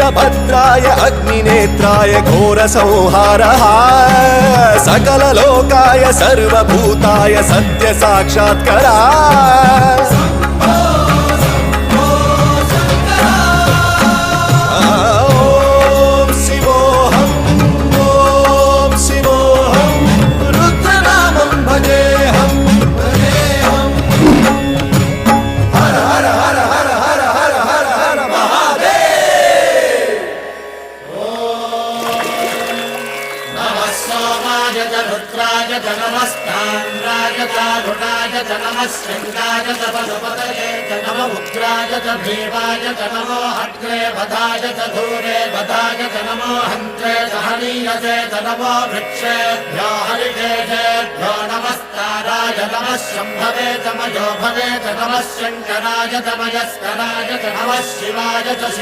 वीरभद्राय अग्निनेत्राय घोरसंहारः सकललोकाय सर्वभूताय सत्यसाक्षात्करा रुद्राय च नमस्ताम्राय च घुटाय च नमः शृङ्गाय च पशुपतये च नम उग्राय च भीमाय च नमो अग्रे वधाय च धूरे वधाय च नमो हन्त्रे च हनीयसे च नमो वृक्षेभ्यो हरिकेशेभ्यो नमस्काराय नमः शम्भवे च मयो भवे च नमः शङ्कराय च मयस्कराय च नमः शिवाय च